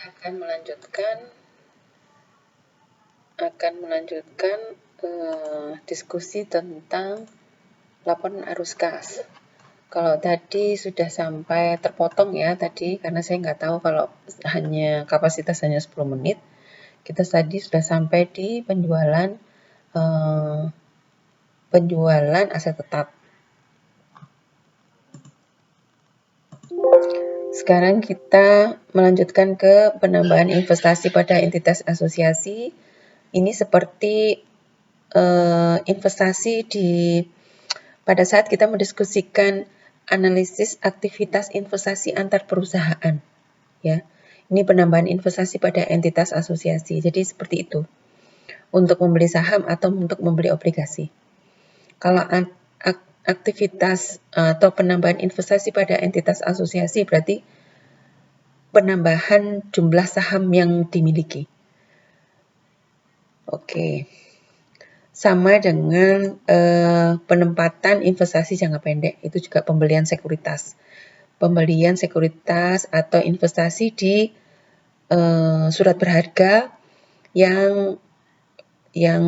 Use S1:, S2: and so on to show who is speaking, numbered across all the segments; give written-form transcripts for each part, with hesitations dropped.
S1: akan melanjutkan diskusi tentang laporan arus kas. Kalau tadi sudah sampai terpotong ya tadi, karena saya nggak tahu kalau kapasitas hanya 10 menit. Kita tadi sudah sampai di penjualan aset tetap. Sekarang kita melanjutkan ke penambahan investasi pada entitas asosiasi. Ini seperti investasi pada saat kita mendiskusikan analisis aktivitas investasi antar perusahaan, ya. Ini penambahan investasi pada entitas asosiasi. Jadi seperti itu. Untuk membeli saham atau untuk membeli obligasi. Kalau aktivitas atau penambahan investasi pada entitas asosiasi berarti penambahan jumlah saham yang dimiliki. Oke. Sama dengan penempatan investasi jangka pendek, itu juga pembelian sekuritas. Pembelian sekuritas atau investasi di surat berharga yang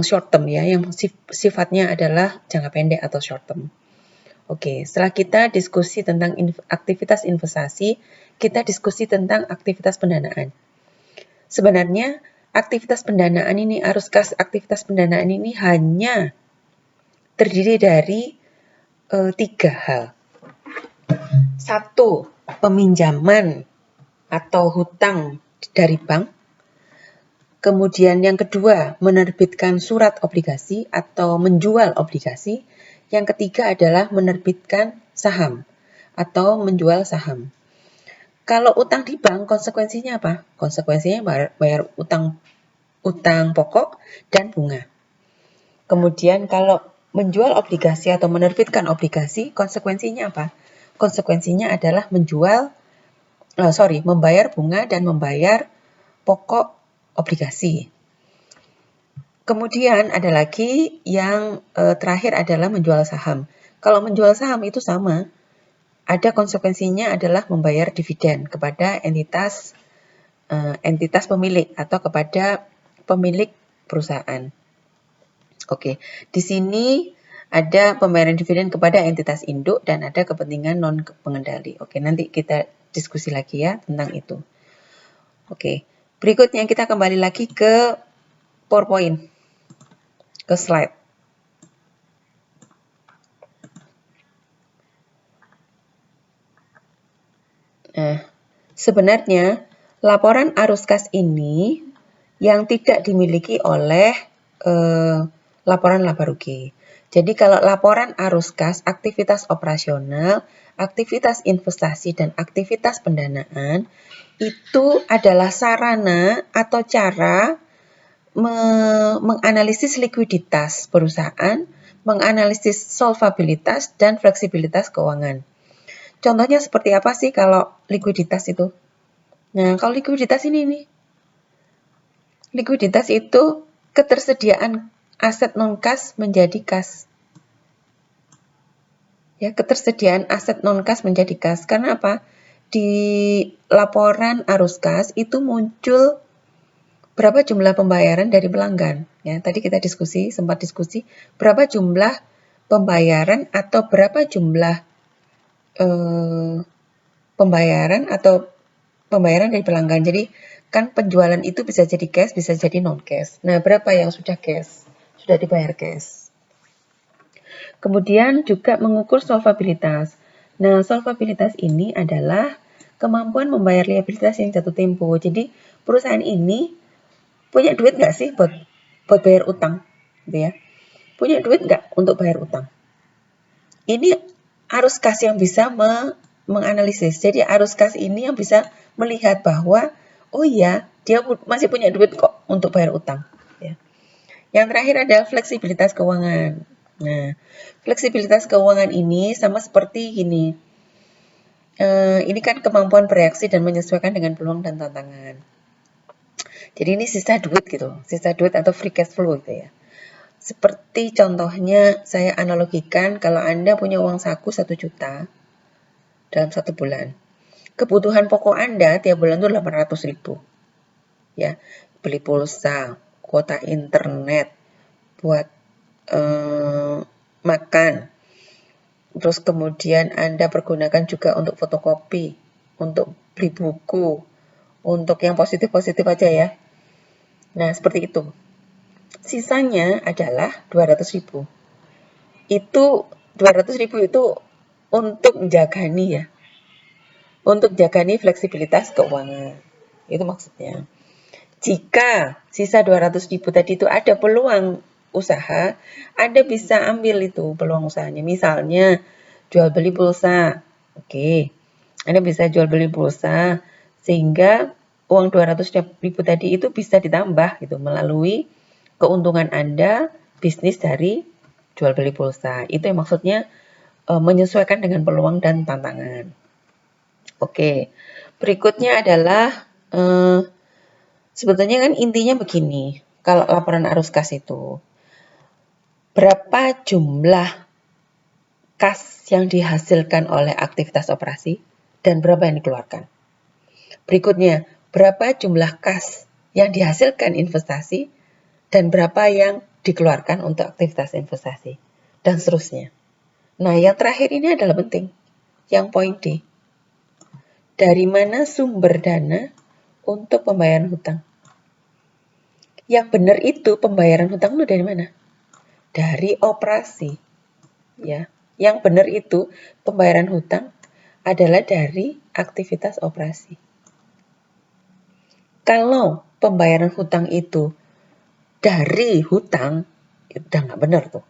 S1: short term ya, yang sifatnya adalah jangka pendek atau short term. Oke, setelah kita diskusi tentang aktivitas investasi, kita diskusi tentang aktivitas pendanaan. Sebenarnya aktivitas pendanaan ini, arus kas aktivitas pendanaan ini hanya terdiri dari 3 hal. 1, peminjaman atau hutang dari bank. Kemudian yang kedua, menerbitkan surat obligasi atau menjual obligasi. Yang ketiga adalah menerbitkan saham atau menjual saham. Kalau utang di bank, konsekuensinya apa? Konsekuensinya bayar utang pokok dan bunga. Kemudian kalau menjual obligasi atau menerbitkan obligasi, konsekuensinya apa? Konsekuensinya adalah membayar bunga dan membayar pokok obligasi. Kemudian ada lagi yang terakhir adalah menjual saham. Kalau menjual saham itu sama, ada konsekuensinya adalah membayar dividen kepada entitas pemilik atau kepada pemilik perusahaan. Oke, di sini ada pembayaran dividen kepada entitas induk dan ada kepentingan non pengendali. Oke, nanti kita diskusi lagi ya tentang itu. Oke, berikutnya kita kembali lagi ke PowerPoint, ke slide. Nah, sebenarnya laporan arus kas ini yang tidak dimiliki oleh laporan laba rugi. Jadi kalau laporan arus kas, aktivitas operasional, aktivitas investasi, dan aktivitas pendanaan itu adalah sarana atau cara menganalisis likuiditas perusahaan, menganalisis solvabilitas dan fleksibilitas keuangan. Contohnya seperti apa sih kalau likuiditas itu? Nah, kalau likuiditas ini nih. Likuiditas itu ketersediaan aset non-kas menjadi kas. Ya, ketersediaan aset non-kas menjadi kas. Karena apa? Di laporan arus kas itu muncul berapa jumlah pembayaran dari pelanggan. Ya, tadi kita sempat diskusi berapa jumlah pembayaran atau berapa jumlah pembayaran dari pelanggan. Jadi kan penjualan itu bisa jadi cash, bisa jadi non cash. Nah, berapa yang sudah cash? Sudah dibayar cash. Kemudian juga mengukur solvabilitas. Nah, solvabilitas ini adalah kemampuan membayar liabilitas yang jatuh tempo. Jadi perusahaan ini punya duit nggak sih buat bayar utang, gitu ya? Punya duit nggak untuk bayar utang? Ini arus kas yang bisa menganalisis. Jadi arus kas ini yang bisa melihat bahwa oh iya, dia masih punya duit kok untuk bayar utang. Ya. Yang terakhir adalah fleksibilitas keuangan. Nah, fleksibilitas keuangan ini sama seperti gini. Ini kan kemampuan bereaksi dan menyesuaikan dengan peluang dan tantangan. Jadi ini sisa duit gitu, sisa duit atau free cash flow gitu ya. Seperti contohnya saya analogikan kalau Anda punya uang saku 1 juta dalam 1 bulan. Kebutuhan pokok Anda tiap bulan itu 800.000. ya, beli pulsa, kuota internet, buat makan. Terus kemudian Anda pergunakan juga untuk fotokopi, untuk beli buku, untuk yang positif-positif aja ya. Nah, seperti itu. Sisanya adalah 200.000. Itu 200.000 itu untuk menjagani ya. Untuk jagani fleksibilitas keuangan. Itu maksudnya. Jika sisa 200.000 tadi itu ada peluang usaha, Anda bisa ambil itu peluang usahanya. Misalnya jual beli pulsa. Oke. Anda bisa jual beli pulsa sehingga uang 200.000 tadi itu bisa ditambah gitu melalui keuntungan Anda bisnis dari jual beli pulsa. Itu yang maksudnya menyesuaikan dengan peluang dan tantangan. Oke. Berikutnya adalah sebetulnya kan intinya begini. Kalau laporan arus kas itu berapa jumlah kas yang dihasilkan oleh aktivitas operasi dan berapa yang dikeluarkan. Berikutnya, berapa jumlah kas yang dihasilkan investasi dan berapa yang dikeluarkan untuk aktivitas investasi, dan seterusnya. Nah, yang terakhir ini adalah penting, yang poin D. Dari mana sumber dana untuk pembayaran hutang? Yang benar itu pembayaran hutang itu dari mana? Dari operasi. Ya, yang benar itu pembayaran hutang adalah dari aktivitas operasi. Kalau pembayaran hutang itu dari hutang, udah nggak benar tuh.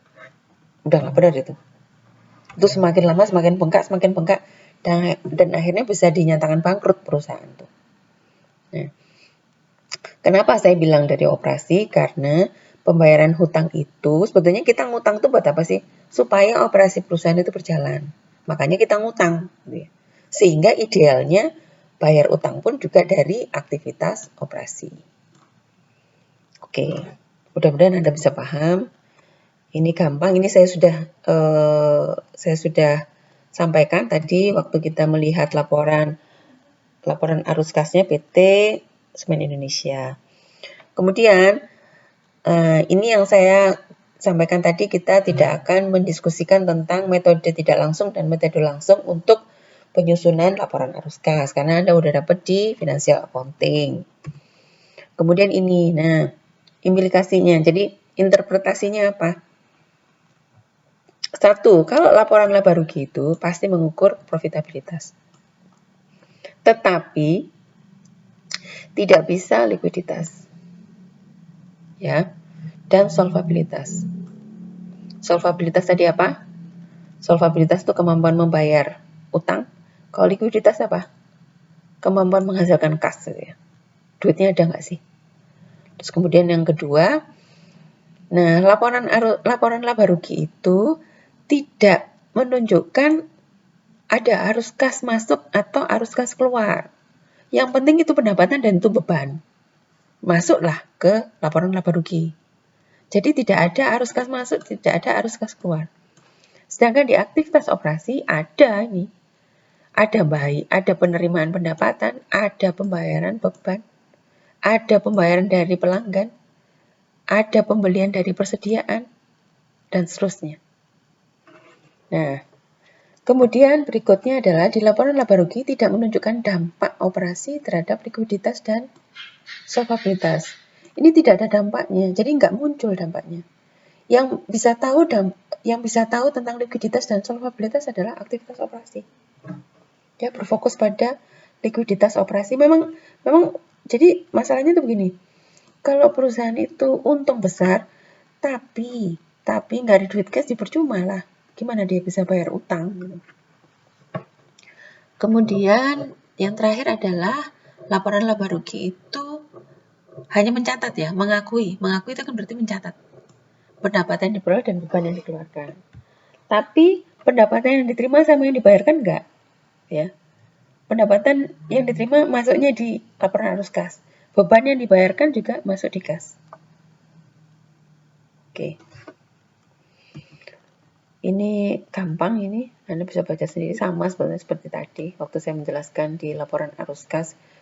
S1: Udah nggak benar itu. Itu semakin lama semakin bengkak, dan akhirnya bisa dinyatakan bangkrut perusahaan tuh. Nah, kenapa saya bilang dari operasi? Karena pembayaran hutang itu sebetulnya kita ngutang tuh buat apa sih? Supaya operasi perusahaan itu berjalan. Makanya kita ngutang. Sehingga idealnya bayar utang pun juga dari aktivitas operasi. Oke, mudah-mudahan Anda bisa paham. Ini gampang, ini saya sudah sampaikan tadi waktu kita melihat laporan arus kasnya PT Semen Indonesia. Kemudian ini yang saya sampaikan tadi, kita tidak akan mendiskusikan tentang metode tidak langsung dan metode langsung untuk penyusunan laporan arus kas karena Anda udah dapat di financial accounting. Kemudian ini, nah implikasinya, jadi interpretasinya apa? Satu, kalau laporan laba rugi itu pasti mengukur profitabilitas. Tetapi tidak bisa likuiditas. Ya. Dan solvabilitas. Solvabilitas tadi apa? Solvabilitas itu kemampuan membayar utang. Kalau likuiditas apa? Kemampuan menghasilkan kas. Ya. Duitnya ada nggak sih? Terus kemudian yang kedua, nah laporan laba rugi itu tidak menunjukkan ada arus kas masuk atau arus kas keluar. Yang penting itu pendapatan dan itu beban. Masuklah ke laporan laba rugi. Jadi tidak ada arus kas masuk, tidak ada arus kas keluar. Sedangkan di aktivitas operasi ada ini. Ada penerimaan pendapatan, ada pembayaran beban, ada pembayaran dari pelanggan, ada pembelian dari persediaan, dan seterusnya. Nah, kemudian berikutnya adalah di laporan laba rugi tidak menunjukkan dampak operasi terhadap likuiditas dan solvabilitas. Ini tidak ada dampaknya, jadi nggak muncul dampaknya. Yang bisa tahu tentang likuiditas dan solvabilitas adalah aktivitas operasi. Ya, berfokus pada likuiditas operasi. Memang jadi masalahnya itu begini. Kalau perusahaan itu untung besar, tapi nggak ada duit cash, percuma lah. Gimana dia bisa bayar utang? Kemudian yang terakhir adalah laporan laba rugi itu hanya mencatat ya, mengakui itu kan berarti mencatat pendapatan yang diperoleh dan beban yang dikeluarkan. Tapi pendapatan yang diterima sama yang dibayarkan enggak, ya. Pendapatan yang diterima masuknya di laporan arus kas. Beban yang dibayarkan juga masuk di kas. Oke. Ini gampang ini, Anda bisa baca sendiri sama sebenarnya seperti tadi waktu saya menjelaskan di laporan arus kas